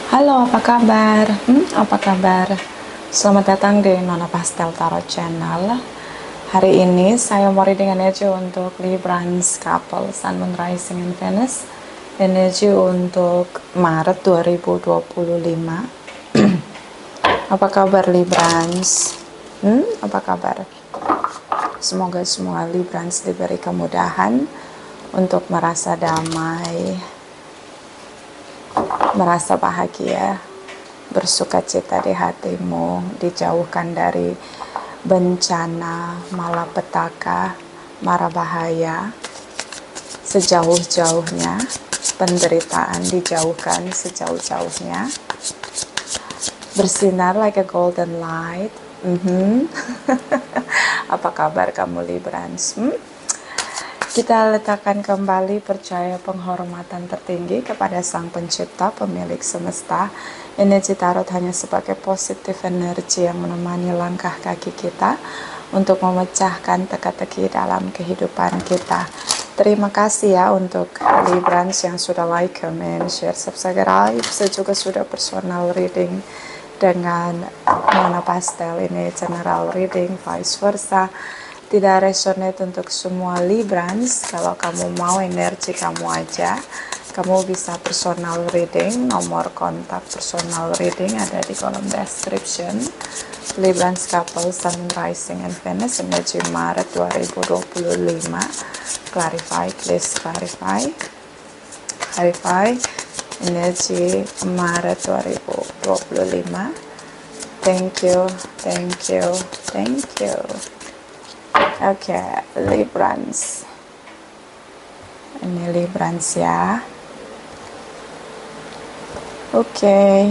Halo, apa kabar? Apa kabar? Selamat datang di Nona Pastel Tarot Channel. Hari ini saya mau reading energi untuk Librans Couple Sun, Moon, Rising, and Venus. Energi untuk Maret 2025. Apa kabar Librans? Apa kabar? Semoga semua Librans diberi kemudahan untuk merasa damai, merasa bahagia, bersuka cita di hatimu, dijauhkan dari bencana, malapetaka, mara bahaya, sejauh-jauhnya, penderitaan dijauhkan sejauh-jauhnya, bersinar like a golden light. Apa kabar kamu Librans? Kita letakkan kembali percaya penghormatan tertinggi kepada Sang Pencipta, pemilik semesta. Energi tarot hanya sebagai positif energi yang menemani langkah kaki kita untuk memecahkan teka-teki dalam kehidupan kita. Terima kasih ya untuk Librans yang sudah like, comment, share, subscribe, juga sudah personal reading dengan Nona Pastel. Ini general reading, vice versa. Tidak resonate untuk semua Librans. Kalau kamu mau energi kamu aja, kamu bisa personal reading. Nomor kontak personal reading ada di kolom description. Librans Couple Sun, Rising, and Venus energi Maret 2025. Clarify, please clarify. Clarify energi Maret 2025. Thank you, thank you, thank you. Oke, Librans. Ini Librans ya. Oke.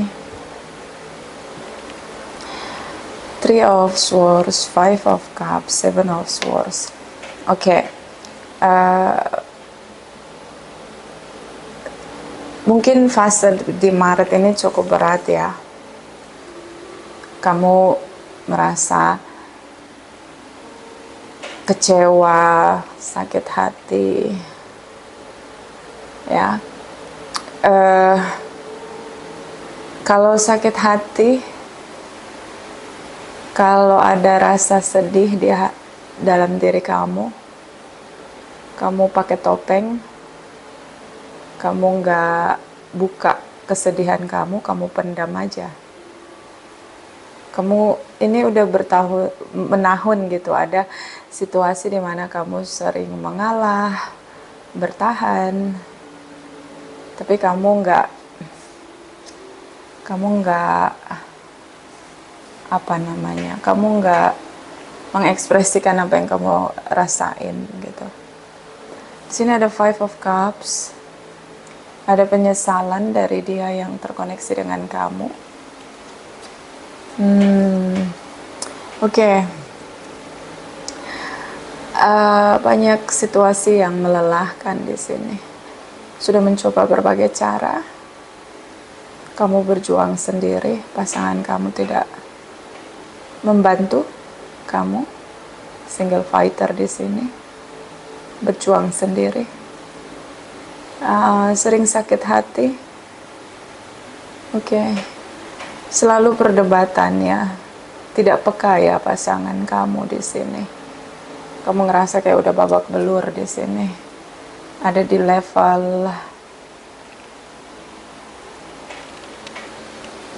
Three of Swords, Five of Cups, Seven of Swords. Oke. Mungkin fase di Maret ini cukup berat ya. Kamu merasa kecewa, sakit hati, ya. Kalau sakit hati, kalau ada rasa sedih di dalam diri kamu pakai topeng, kamu nggak buka kesedihan kamu pendam aja. Kamu ini udah menahun gitu, ada situasi di mana kamu sering mengalah, bertahan, tapi kamu nggak mengekspresikan apa yang kamu rasain gitu. Di sini ada Five of Cups, ada penyesalan dari dia yang terkoneksi dengan kamu. Oke. Banyak situasi yang melelahkan di sini. Sudah mencoba berbagai cara. Kamu berjuang sendiri, pasangan kamu tidak membantu kamu. Single fighter di sini. Berjuang sendiri. Sering sakit hati. Oke. Selalu perdebatan ya, tidak peka ya pasangan kamu di sini. Kamu ngerasa kayak udah babak belur di sini. Ada di level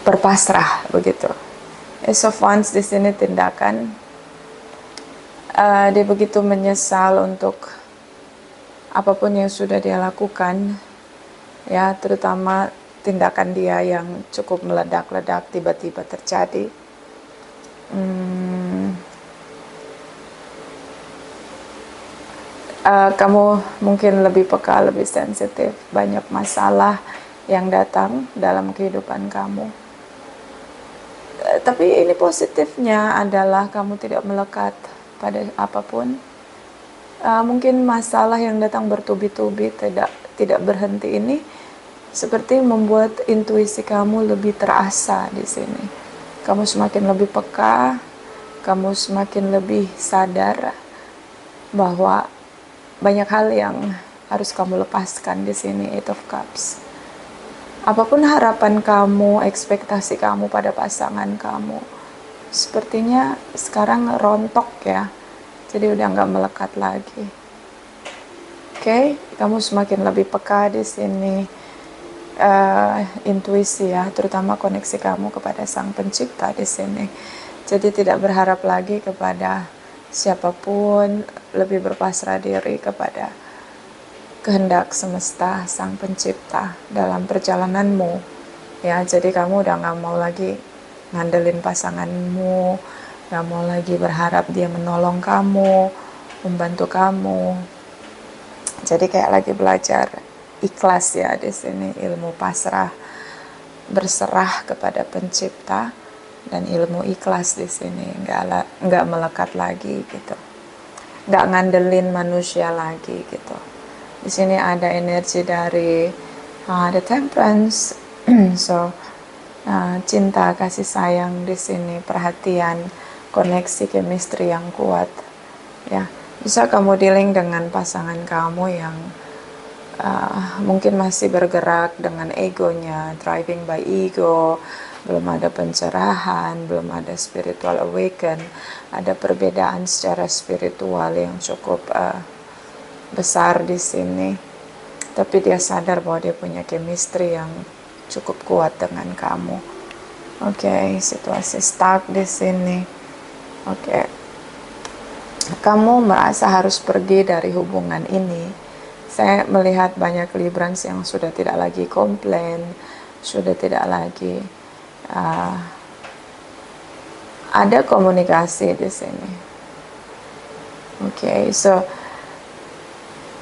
berpasrah begitu. Ace of Wands di sini tindakan. Dia begitu menyesal untuk apapun yang sudah dia lakukan, ya, terutama tindakan dia yang cukup meledak-ledak tiba-tiba terjadi. Kamu mungkin lebih peka, lebih sensitif. Banyak masalah yang datang dalam kehidupan kamu. Tapi ini positifnya adalah kamu tidak melekat pada apapun. Mungkin masalah yang datang bertubi-tubi tidak berhenti ini seperti membuat intuisi kamu lebih terasa di sini. Kamu semakin lebih peka, kamu semakin lebih sadar bahwa banyak hal yang harus kamu lepaskan di sini. Eight of Cups. Apapun harapan kamu, ekspektasi kamu pada pasangan kamu, sepertinya sekarang rontok ya. Jadi udah nggak melekat lagi. Oke, kamu semakin lebih peka di sini. Intuisi ya, terutama koneksi kamu kepada Sang Pencipta di sini. Jadi tidak berharap lagi kepada siapapun, lebih berpasrah diri kepada kehendak semesta Sang Pencipta dalam perjalananmu. Ya, jadi kamu udah nggak mau lagi ngandelin pasanganmu, nggak mau lagi berharap dia menolong kamu, membantu kamu. Jadi kayak lagi belajar ikhlas ya di sini, ilmu pasrah, berserah kepada Pencipta, dan ilmu ikhlas di sini, nggak melekat lagi gitu, nggak ngandelin manusia lagi gitu. Di sini ada energi dari the Temperance, so cinta, kasih sayang di sini, perhatian, koneksi, chemistry yang kuat. Ya, bisa kamu dealing dengan pasangan kamu yang mungkin masih bergerak dengan egonya, driving by ego, belum ada pencerahan, belum ada spiritual awaken, ada perbedaan secara spiritual yang cukup besar di sini. Tapi dia sadar bahwa dia punya chemistry yang cukup kuat dengan kamu. Oke, situasi stuck di sini. Oke. Kamu merasa harus pergi dari hubungan ini. Saya melihat banyak Librans yang sudah tidak lagi komplain, sudah tidak lagi ada komunikasi di sini. Oke, so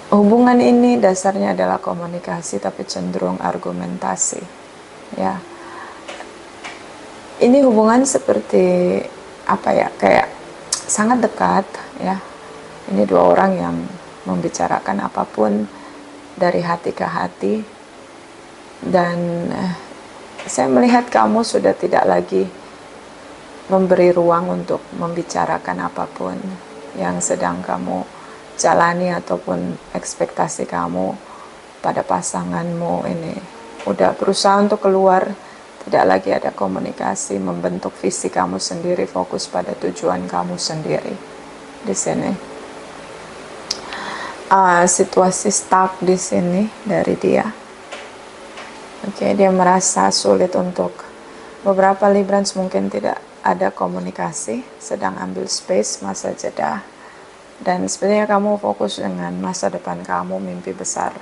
hubungan ini dasarnya adalah komunikasi, tapi cenderung argumentasi. Ya, ini hubungan seperti apa ya? Kayak sangat dekat, ya. Ini dua orang yang membicarakan apapun dari hati ke hati, dan saya melihat kamu sudah tidak lagi memberi ruang untuk membicarakan apapun yang sedang kamu jalani ataupun ekspektasi kamu pada pasanganmu ini. Udah berusaha untuk keluar, tidak lagi ada komunikasi, membentuk visi kamu sendiri, fokus pada tujuan kamu sendiri di sini. Situasi stuck di sini dari dia. Oke, dia merasa sulit untuk, beberapa Librans mungkin tidak ada komunikasi, sedang ambil space, masa jeda, dan sebenarnya kamu fokus dengan masa depan kamu, mimpi besar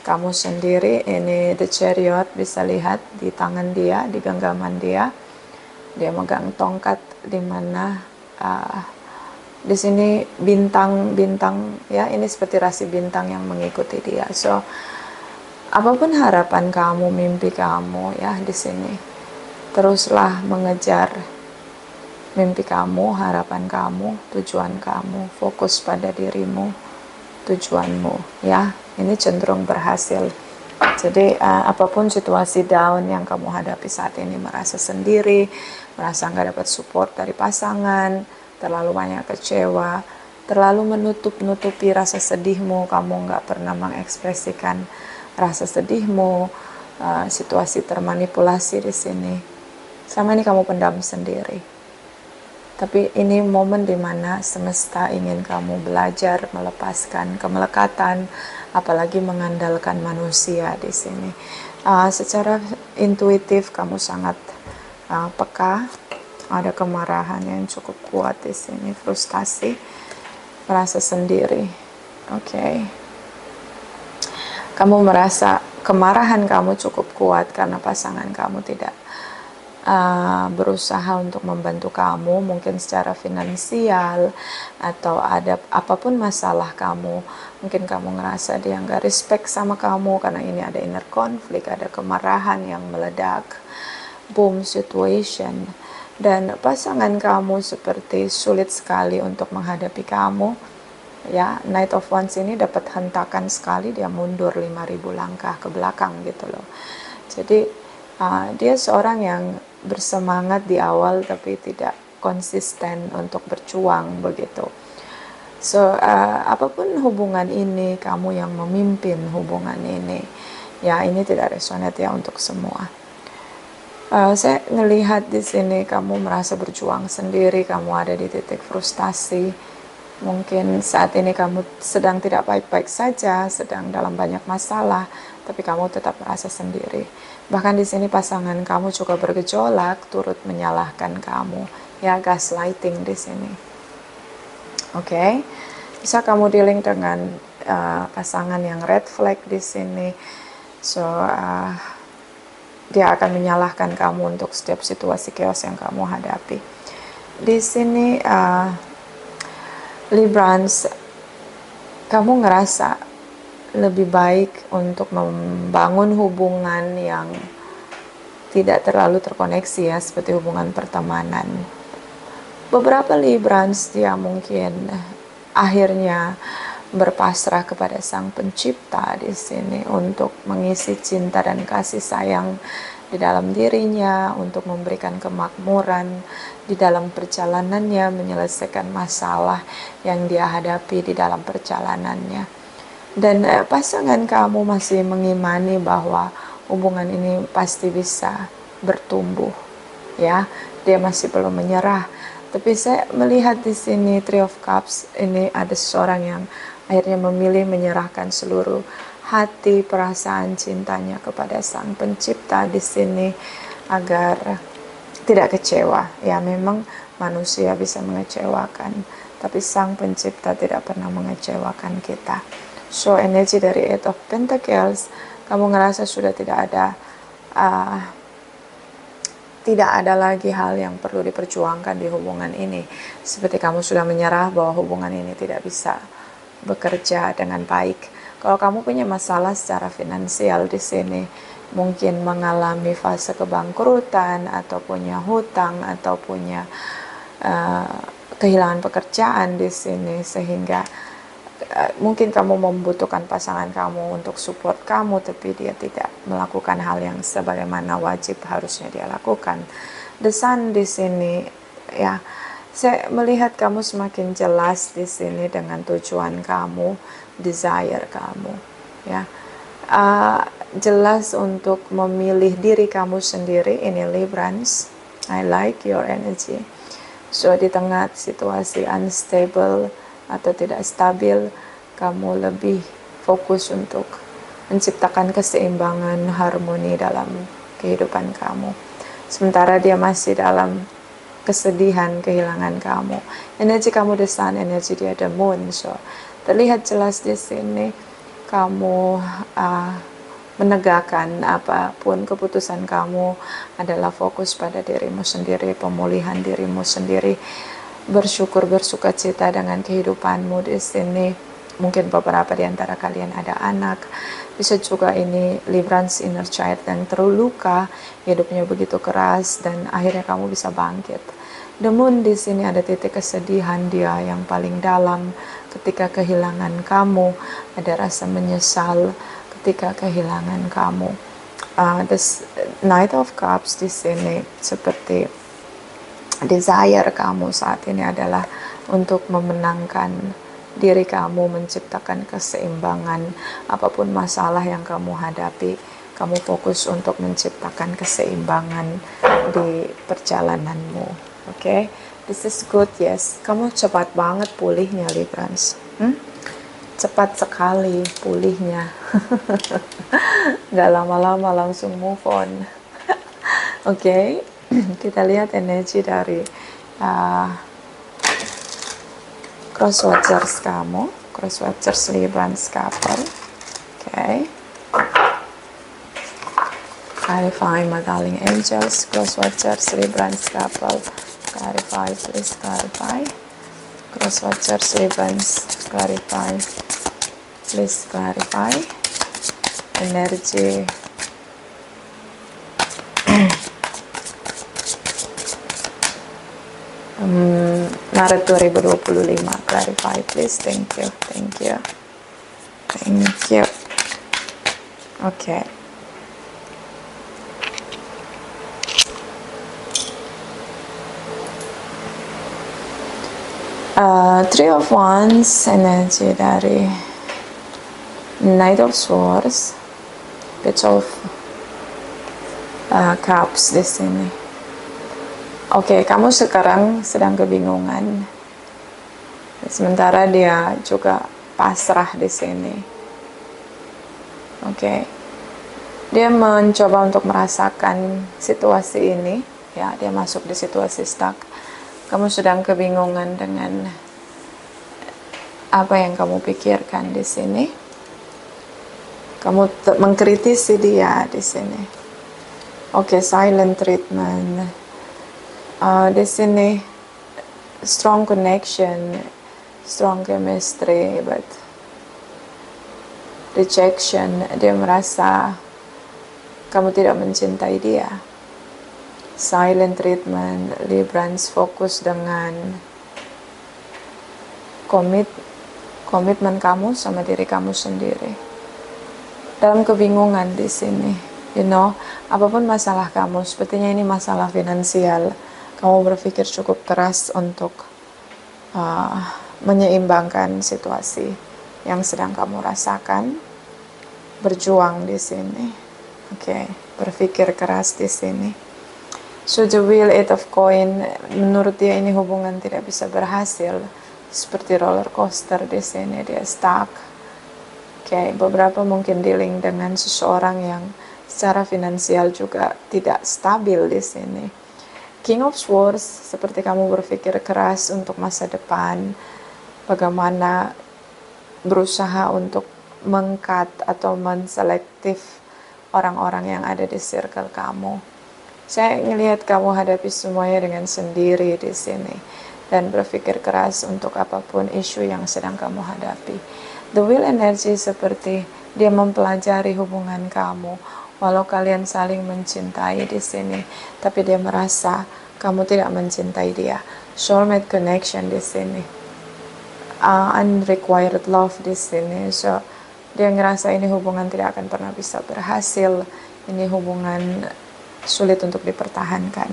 kamu sendiri. Ini The Chariot, bisa lihat di tangan dia, di genggaman dia megang tongkat, di mana di sini bintang-bintang ya, ini seperti rasi bintang yang mengikuti dia. So apapun harapan kamu, mimpi kamu ya, di sini teruslah mengejar mimpi kamu, harapan kamu, tujuan kamu, fokus pada dirimu, tujuanmu ya. Ini cenderung berhasil. Jadi apapun situasi down yang kamu hadapi saat ini, merasa sendiri, merasa nggak dapat support dari pasangan, terlalu banyak kecewa, terlalu menutupi rasa sedihmu, kamu nggak pernah mengekspresikan rasa sedihmu, situasi termanipulasi di sini. Sama ini kamu pendam sendiri. Tapi ini momen dimana semesta ingin kamu belajar melepaskan kemelekatan, apalagi mengandalkan manusia di sini. Secara intuitif kamu sangat peka. Ada kemarahan yang cukup kuat di sini, frustasi, merasa sendiri. Oke. Kamu merasa kemarahan kamu cukup kuat karena pasangan kamu tidak berusaha untuk membantu kamu, mungkin secara finansial atau ada apapun masalah kamu. Mungkin kamu ngerasa dia nggak respect sama kamu karena ini ada inner conflict, ada kemarahan yang meledak, boom situation. Dan pasangan kamu seperti sulit sekali untuk menghadapi kamu ya. Knight of Wands ini dapat hentakan sekali, dia mundur 5.000 langkah ke belakang gitu loh. Jadi dia seorang yang bersemangat di awal tapi tidak konsisten untuk berjuang begitu. So apapun hubungan ini, kamu yang memimpin hubungan ini Ya, ini tidak resonate ya untuk semua. Saya ngelihat di sini kamu merasa berjuang sendiri, kamu ada di titik frustasi. Mungkin saat ini kamu sedang tidak baik-baik saja, sedang dalam banyak masalah, tapi kamu tetap merasa sendiri. Bahkan di sini pasangan kamu juga bergejolak, turut menyalahkan kamu. Ya, gaslighting di sini. Oke. Bisa kamu dealing dengan pasangan yang red flag di sini. So, dia akan menyalahkan kamu untuk setiap situasi chaos yang kamu hadapi. Di sini Librans, kamu ngerasa lebih baik untuk membangun hubungan yang tidak terlalu terkoneksi ya, seperti hubungan pertemanan. Beberapa Librans dia mungkin akhirnya berpasrah kepada Sang Pencipta di sini untuk mengisi cinta dan kasih sayang di dalam dirinya, untuk memberikan kemakmuran di dalam perjalanannya, menyelesaikan masalah yang dia hadapi di dalam perjalanannya. Dan pasangan kamu masih mengimani bahwa hubungan ini pasti bisa bertumbuh, ya. Dia masih belum menyerah. Tapi saya melihat di sini Three of Cups ini ada seseorang yang akhirnya memilih menyerahkan seluruh hati, perasaan cintanya kepada Sang Pencipta di sini agar tidak kecewa. Ya, memang manusia bisa mengecewakan, tapi Sang Pencipta tidak pernah mengecewakan kita. So, energi dari Eight of Pentacles, kamu ngerasa sudah tidak ada lagi hal yang perlu diperjuangkan di hubungan ini. Seperti kamu sudah menyerah bahwa hubungan ini tidak bisa bekerja dengan baik. Kalau kamu punya masalah secara finansial di sini, mungkin mengalami fase kebangkrutan, atau punya hutang, atau punya kehilangan pekerjaan di sini, sehingga mungkin kamu membutuhkan pasangan kamu untuk support kamu, tapi dia tidak melakukan hal yang sebagaimana wajib harusnya dia lakukan. The Sun di sini, ya, saya melihat kamu semakin jelas di sini dengan tujuan kamu, desire kamu, ya. Jelas untuk memilih diri kamu sendiri. Ini Librans, I like your energy. So, di tengah situasi unstable atau tidak stabil, kamu lebih fokus untuk menciptakan keseimbangan, harmoni dalam kehidupan kamu. Sementara dia masih dalam kesedihan, kehilangan kamu. Energi kamu the Sun, energi dia the Moon. So, terlihat jelas di sini kamu menegakkan apapun keputusan kamu adalah fokus pada dirimu sendiri, pemulihan dirimu sendiri, bersyukur, bersuka cita dengan kehidupanmu di sini. Mungkin beberapa di antara kalian ada anak, bisa juga ini Librans inner child yang terluka, hidupnya begitu keras dan akhirnya kamu bisa bangkit. The Moon di sini ada titik kesedihan dia yang paling dalam ketika kehilangan kamu, ada rasa menyesal ketika kehilangan kamu. The Knight of Cups di sini seperti desire kamu saat ini adalah untuk memenangkan diri kamu, menciptakan keseimbangan. Apapun masalah yang kamu hadapi, kamu fokus untuk menciptakan keseimbangan di perjalananmu. Okay? This is good, yes. Kamu cepat banget pulihnya, Librans. Cepat sekali pulihnya. Gak lama-lama langsung move on. Okay? Kita lihat energi dari Crosswatchers kamu, Crosswatchers Librans couple. Okay. Clarify, my darling angels, Crosswatchers Librans couple. Clarify, please clarify. Crosswatchers Librans, clarify. Please clarify. Energi Maret 2025, clarify please. Thank you. Okay. Three of Wands, energi dari Knight of Swords, Page of Cups di sini. Oke, kamu sekarang sedang kebingungan. Sementara dia juga pasrah di sini. Oke. Dia mencoba untuk merasakan situasi ini, ya, dia masuk di situasi stuck. Kamu sedang kebingungan dengan apa yang kamu pikirkan di sini. Kamu mengkritisi dia di sini. Oke, silent treatment. Di sini strong connection, strong chemistry, but rejection. Dia merasa kamu tidak mencintai dia. Silent treatment. Librans fokus dengan komitmen kamu sama diri kamu sendiri. Dalam kebingungan di sini, apapun masalah kamu, sepertinya ini masalah finansial. Kamu berpikir cukup keras untuk menyeimbangkan situasi yang sedang kamu rasakan. Berjuang di sini. Oke, berpikir keras di sini. So the wheel, 8 of coin, menurut dia ini hubungan tidak bisa berhasil. Seperti roller coaster di sini, dia stuck. Oke, beberapa mungkin dealing dengan seseorang yang secara finansial juga tidak stabil di sini. King of Swords, seperti kamu berpikir keras untuk masa depan. Bagaimana berusaha untuk meng-cut atau menselektif orang-orang yang ada di circle kamu. Saya ngelihat kamu hadapi semuanya dengan sendiri di sini dan berpikir keras untuk apapun isu yang sedang kamu hadapi. The Wheel energy seperti dia mempelajari hubungan kamu, walau kalian saling mencintai di sini, tapi dia merasa kamu tidak mencintai dia. Soulmate connection di sini, unrequited love di sini. So dia ngerasa ini hubungan tidak akan pernah bisa berhasil. Ini hubungan sulit untuk dipertahankan,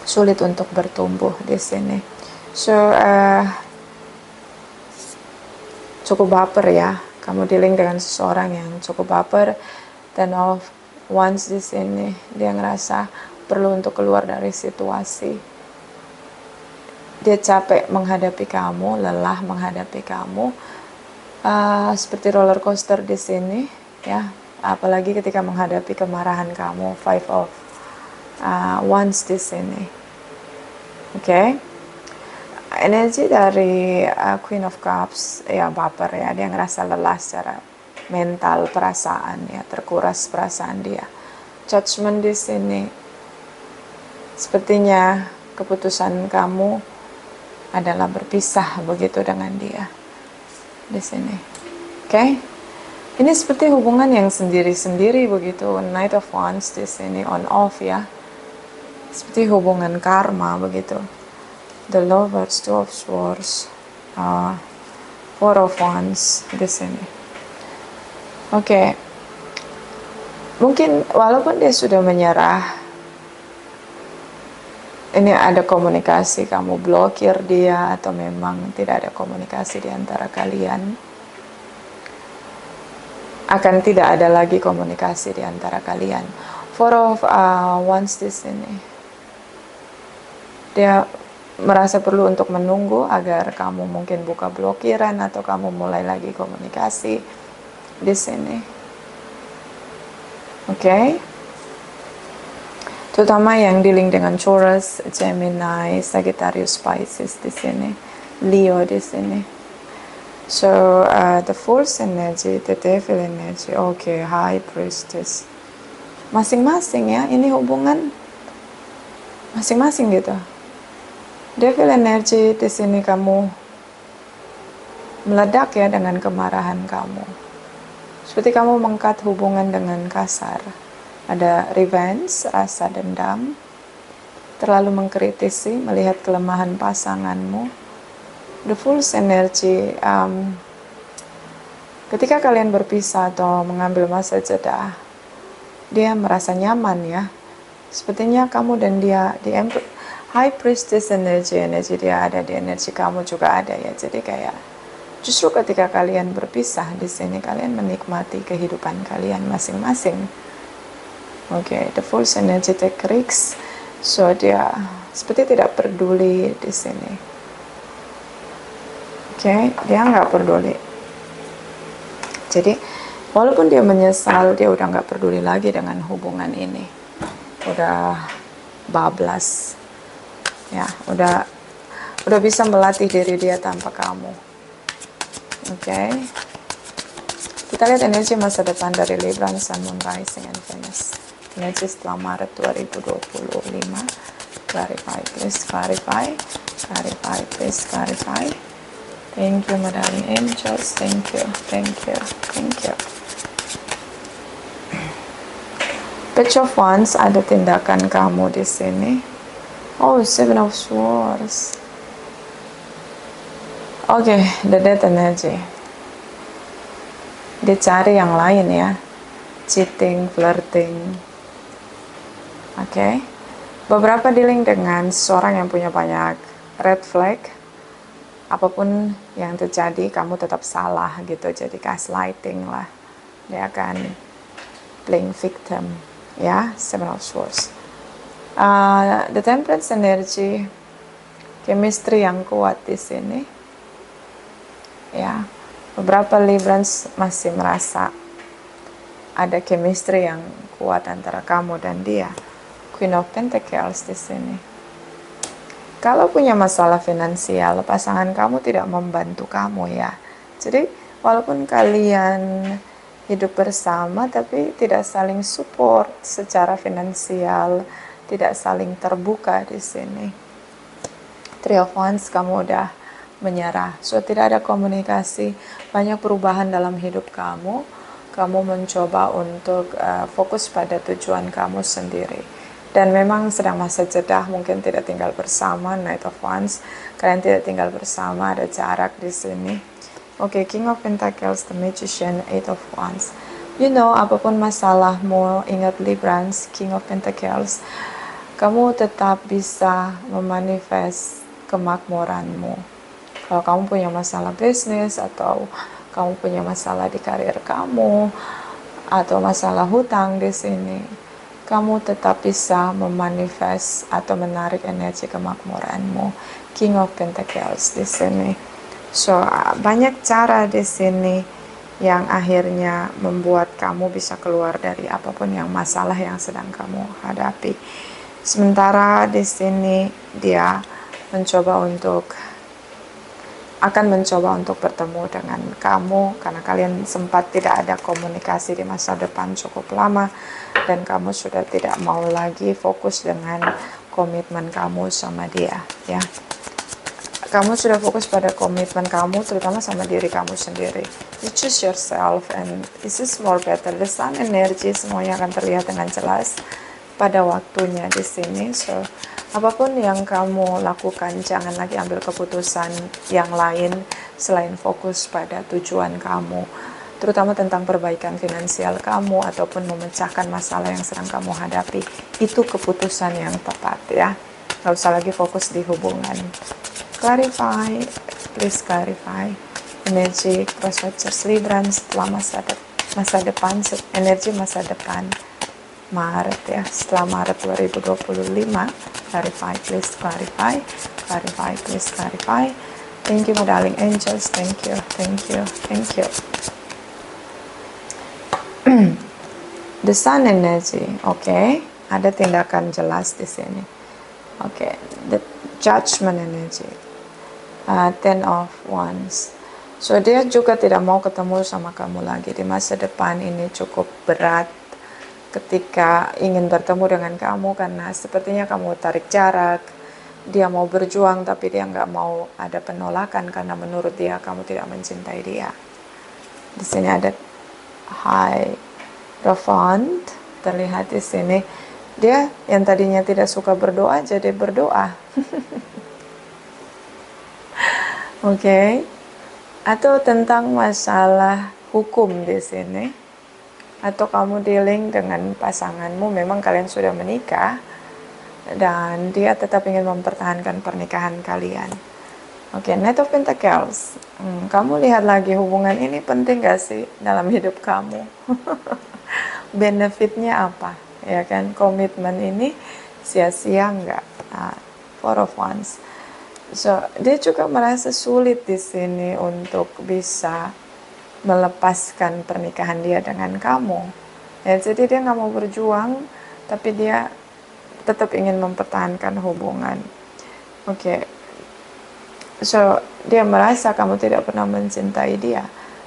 sulit untuk bertumbuh di sini. So cukup baper ya. Kamu dealing dengan seseorang yang cukup baper. Ten of Wands di sini, dia ngerasa perlu untuk keluar dari situasi. Dia capek menghadapi kamu, lelah menghadapi kamu. Seperti roller coaster di sini, ya. Apalagi ketika menghadapi kemarahan kamu. 5 of Wands di sini. Oke. Energi dari Queen of Cups, ya baper ya. Dia ngerasa lelah secara mental, perasaan ya, terkuras perasaan dia. Judgment di sini. Sepertinya keputusan kamu adalah berpisah begitu dengan dia di sini. Oke. Ini seperti hubungan yang sendiri-sendiri begitu. Knight of Wands di sini, on off ya. Seperti hubungan karma begitu. The Lovers, 2 of Swords, 4 of Wands di sini. Oke. Mungkin walaupun dia sudah menyerah, ini ada komunikasi, kamu blokir dia atau memang tidak ada komunikasi di antara kalian. Akan tidak ada lagi komunikasi di antara kalian. 4 of Wands di sini. Dia merasa perlu untuk menunggu agar kamu mungkin buka blokiran atau kamu mulai lagi komunikasi di sini. Oke. Terutama yang dealing dengan Taurus, Gemini, Sagittarius, Pisces di sini, Leo di sini. So the Fool's energy, the Devil energy, okay, High Priestess. Masing-masing ya, ini hubungan masing-masing gitu. Devil energy di sini kamu meledak ya dengan kemarahan kamu. Seperti kamu meng-cut hubungan dengan kasar. Ada revenge, rasa dendam, terlalu mengkritisi, melihat kelemahan pasanganmu. The Fool's energy, ketika kalian berpisah atau mengambil masa jeda, dia merasa nyaman ya. Sepertinya kamu dan dia di High Priestess energy dia ada, di energi kamu juga ada ya. Jadi kayak Justru ketika kalian berpisah di sini, kalian menikmati kehidupan kalian masing-masing. Oke, the Fool's energy take risks. So dia seperti tidak peduli di sini. Oke, dia nggak peduli. Jadi walaupun dia menyesal, dia udah nggak peduli lagi dengan hubungan ini. Udah bablas, ya, udah bisa melatih diri dia tanpa kamu. Oke, kita lihat energi masa depan dari Libra, Sun, Moon, Rising, and Venus. Energi setelah Maret 2025. Clarify, please clarify. Clarify, please clarify. Thank you, my darling angels. Thank you, thank you, thank you. Page of Wands, ada tindakan kamu di sini. Oh, Seven of Swords. Oke, the Death energy. Dicari yang lain ya. Cheating, flirting. Oke. Beberapa dealing dengan seorang yang punya banyak red flag. Apapun yang terjadi, kamu tetap salah gitu. Jadi gaslighting lah. Dia akan playing victim. Ya, Seven of Swords. The Temperance energy, chemistry yang kuat di sini. Ya, beberapa Librans masih merasa ada chemistry yang kuat antara kamu dan dia. Queen of Pentacles di sini. Kalau punya masalah finansial, pasangan kamu tidak membantu kamu ya. Jadi walaupun kalian hidup bersama, tapi tidak saling support secara finansial, tidak saling terbuka di sini. Three of Wands, kamu udah menyerah. So tidak ada komunikasi, banyak perubahan dalam hidup kamu. Kamu mencoba untuk fokus pada tujuan kamu sendiri. Dan memang sedang masa jeda, mungkin tidak tinggal bersama. Knight of Wands, kalian tidak tinggal bersama, ada jarak di sini. Oke, King of Pentacles, The Magician, Eight of Wands. You know, apapun masalahmu, ingat Librans, King of Pentacles, kamu tetap bisa memanifest kemakmuranmu. Kalau kamu punya masalah bisnis, atau kamu punya masalah di karir kamu, atau masalah hutang di sini, kamu tetap bisa memanifest atau menarik energi kemakmuranmu. King of Pentacles di sini. So, banyak cara di sini yang akhirnya membuat kamu bisa keluar dari apapun yang masalah yang sedang kamu hadapi. Sementara di sini dia akan mencoba untuk bertemu dengan kamu karena kalian sempat tidak ada komunikasi di masa depan cukup lama, dan kamu sudah tidak mau lagi fokus dengan komitmen kamu sama dia ya. Kamu sudah fokus pada komitmen kamu, terutama sama diri kamu sendiri. You choose yourself and this is more better. The Sun energy semuanya akan terlihat dengan jelas pada waktunya di sini. So, apapun yang kamu lakukan, jangan lagi ambil keputusan yang lain selain fokus pada tujuan kamu, terutama tentang perbaikan finansial kamu ataupun memecahkan masalah yang sedang kamu hadapi. Itu keputusan yang tepat ya. Gak usah lagi fokus di hubungan. Clarify, please clarify. Energi cross watchers Librans setelah masa depan, energi masa depan Maret ya, setelah Maret 2025. Clarify, please clarify. Clarify, please clarify. Thank you, my darling angels. Thank you, thank you, thank you. The Sun energy, okay. Ada tindakan jelas di sini. Okay, the Judgment energy, Ten of Wands. So dia juga tidak mau ketemu sama kamu lagi di masa depan. Ini cukup berat ketika ingin bertemu dengan kamu karena sepertinya kamu tarik jarak. Dia mau berjuang tapi dia nggak mau ada penolakan karena menurut dia kamu tidak mencintai dia. Di sini ada Hierophant terlihat di sini. Dia yang tadinya tidak suka berdoa jadi berdoa. Oke. Atau tentang masalah hukum di sini. Atau kamu dealing dengan pasanganmu, memang kalian sudah menikah dan dia tetap ingin mempertahankan pernikahan kalian. Oke, Knight of Pentacles. Kamu lihat lagi hubungan ini penting gak sih dalam hidup kamu? Benefitnya apa? Ya kan, komitmen ini sia-sia nggak? Nah, Four of Wands. So, dia juga merasa sulit di sini untuk bisa melepaskan pernikahan dia dengan kamu. Ya, jadi dia nggak mau berjuang, tapi dia tetap ingin mempertahankan hubungan. Oke. So, dia merasa kamu tidak pernah mencintai dia.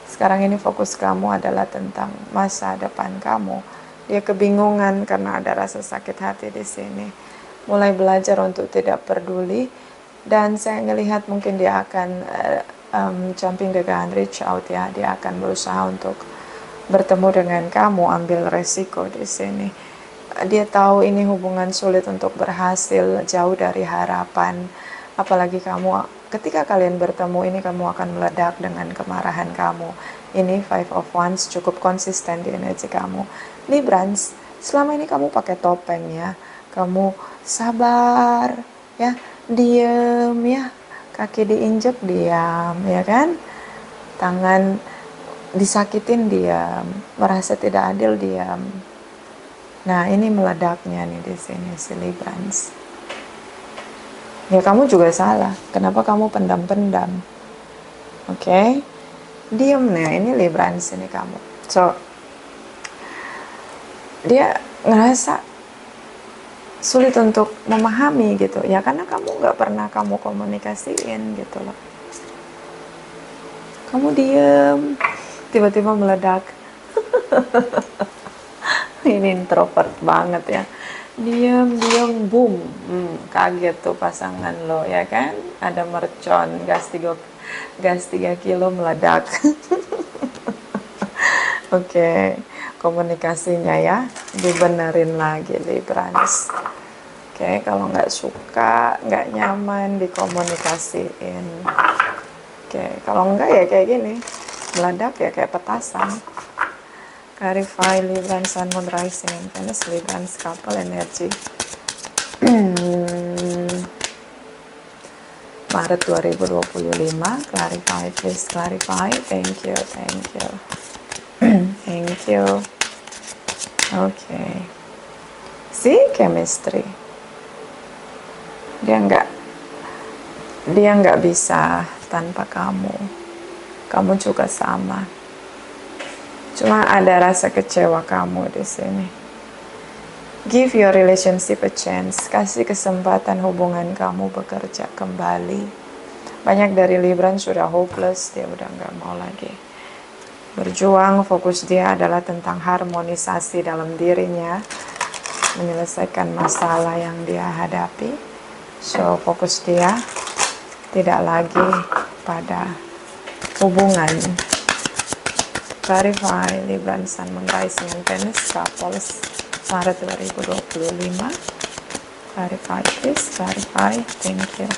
Sekarang ini fokus kamu adalah tentang masa depan kamu. Dia kebingungan karena ada rasa sakit hati di sini. Mulai belajar untuk tidak peduli. Dan saya melihat mungkin dia akan jumping dengan reach out ya. Dia akan berusaha untuk bertemu dengan kamu, ambil resiko di sini. Dia tahu ini hubungan sulit untuk berhasil, jauh dari harapan. Apalagi kamu, ketika kalian bertemu ini kamu akan meledak dengan kemarahan kamu. Ini Five of Wands cukup konsisten di energi kamu. Librans, selama ini kamu pakai topeng ya. Kamu sabar ya, diem ya. Kaki diinjek diam ya kan. Tangan disakitin diam, merasa tidak adil diam. Nah, ini meledaknya nih di sini si Librans. Ya kamu juga salah. Kenapa kamu pendam-pendam? Oke. Diam nih, ini Librans ini kamu. So, dia ngerasa sulit untuk memahami gitu. Ya karena kamu gak pernah kamu komunikasiin gitu loh. Kamu diem, tiba-tiba meledak. Ini introvert banget ya. Diem, boom. Kaget tuh pasangan lo ya kan. Ada mercon, gas 3 kilo meledak. Oke, komunikasinya ya. Dibenerin lagi Librans. Oke, kalau nggak suka, nggak nyaman, dikomunikasiin. Oke, kalau enggak ya kayak gini. Meledak ya kayak petasan. Clarify Libran Sun Moon Rising and Venus Libran's couple energy. Maret 2025. Clarify, please clarify. Thank you. Thank you. Okay. See, chemistry. Dia nggak bisa tanpa kamu. Kamu juga sama. Cuma ada rasa kecewa kamu di sini. Give your relationship a chance. Kasih kesempatan hubungan kamu bekerja kembali. Banyak dari Libran sudah hopeless, dia udah nggak mau lagi berjuang. Fokus dia adalah tentang harmonisasi dalam dirinya, menyelesaikan masalah yang dia hadapi. So fokus dia tidak lagi pada hubungan. Clarify Libran Sun Moon Rising and Venus couples Maret 2025. Clarify please, clarify. Thank you.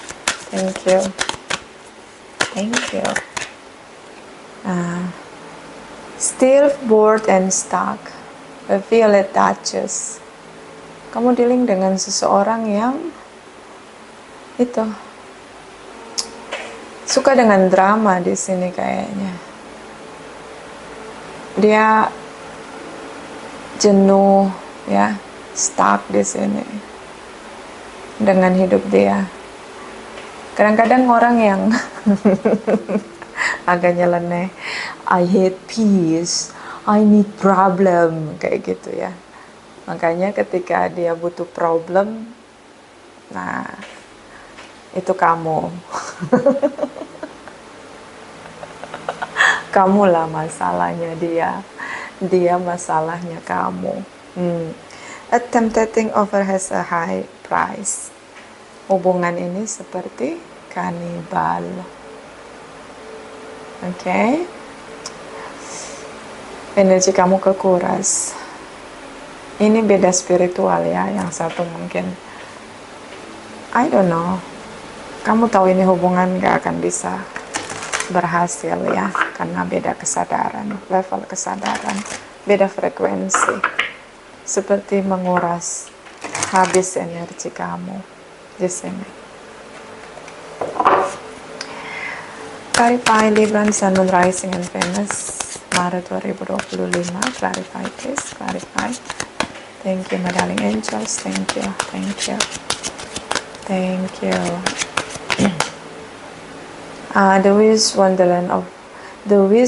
Still bored and stuck. The Violet Duchess. Kamu dealing dengan seseorang yang itu suka dengan drama di sini kayaknya. Dia jenuh ya, stuck di sini dengan hidup dia. Kadang-kadang orang yang agak nyeleneh, I hate peace, I need problem, kayak gitu ya. Makanya ketika dia butuh problem, nah itu kamu. Kamulah masalahnya dia masalahnya kamu. A tempting offer has a high price. Hubungan ini seperti kanibal. Oke. Energi kamu kekuras. Ini beda spiritual ya, yang satu mungkin I don't know. Kamu tahu ini hubungan gak akan bisa berhasil ya, karena beda kesadaran, level kesadaran, beda frekuensi, seperti menguras habis energi kamu di sini. clarify Libra, Sun, Moon, Rising, and Venus, Maret 2025. Clarify please, clarify. Thank you my darling angels, thank you, thank you, thank you. The Wish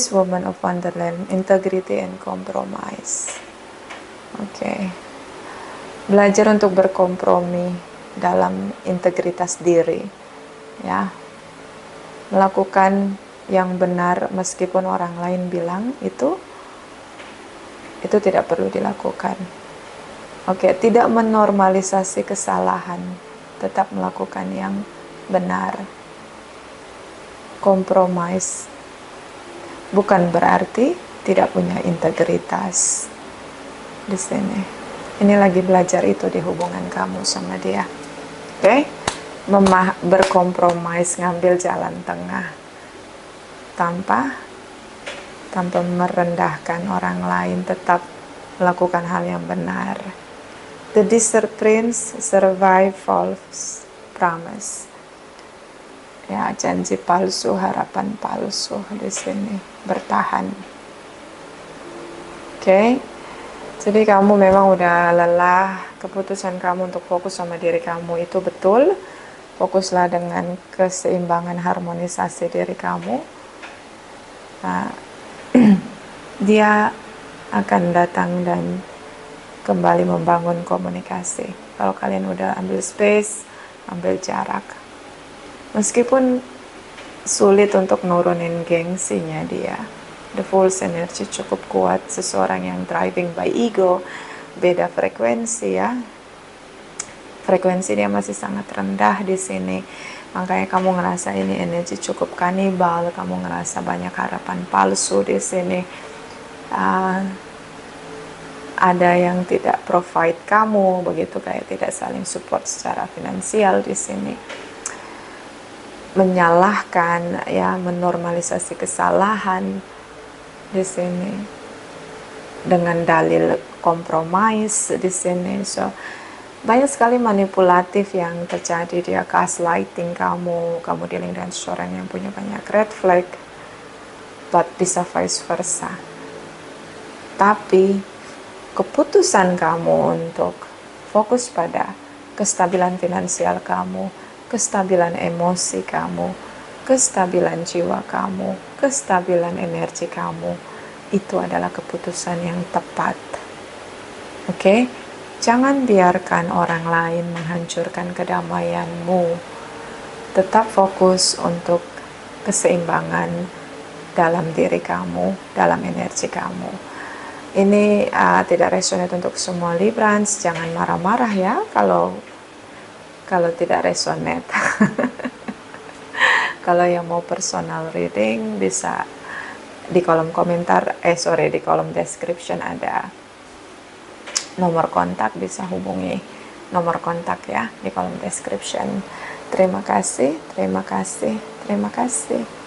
Woman of Wonderland, integrity and compromise. Oke. Belajar untuk berkompromi dalam integritas diri. Ya. Melakukan yang benar meskipun orang lain bilang itu tidak perlu dilakukan. Oke, tidak menormalisasi kesalahan, tetap melakukan yang benar. Kompromis bukan berarti tidak punya integritas di sini. Ini lagi belajar itu di hubungan kamu sama dia. Oke? Berkompromis, ngambil jalan tengah tanpa merendahkan orang lain, tetap melakukan hal yang benar. The Desert Prince, survive false promise. Ya, janji palsu, harapan palsu di sini, bertahan. Oke? Jadi kamu memang udah lelah, keputusan kamu untuk fokus sama diri kamu itu betul. Fokuslah dengan keseimbangan, harmonisasi diri kamu. Nah, dia akan datang dan kembali membangun komunikasi. Kalau kalian udah ambil space, ambil jarak. Meskipun sulit untuk nurunin gengsinya dia, the Fool's energy cukup kuat, seseorang yang driving by ego, beda frekuensi ya. Frekuensi dia masih sangat rendah di sini. Makanya kamu ngerasa ini energi cukup kanibal, kamu ngerasa banyak harapan palsu di sini. Ada yang tidak provide kamu, begitu, kayak tidak saling support secara finansial di sini. Menyalahkan ya, menormalisasi kesalahan di sini dengan dalil kompromis di sini. So banyak sekali manipulatif yang terjadi, dia gaslighting kamu dealing dengan seseorang yang punya banyak red flag, but bisa vice versa. Tapi keputusan kamu untuk fokus pada kestabilan finansial kamu, kestabilan emosi kamu, kestabilan jiwa kamu, kestabilan energi kamu, itu adalah keputusan yang tepat. Oke? Jangan biarkan orang lain menghancurkan kedamaianmu. Tetap fokus untuk keseimbangan dalam diri kamu, dalam energi kamu. Ini tidak resonate untuk semua Librans. Jangan marah-marah ya kalau tidak resonate. Kalau yang mau personal reading bisa di kolom komentar, di kolom description ada nomor kontak, bisa hubungi nomor kontak ya di kolom description. Terima kasih, terima kasih, terima kasih.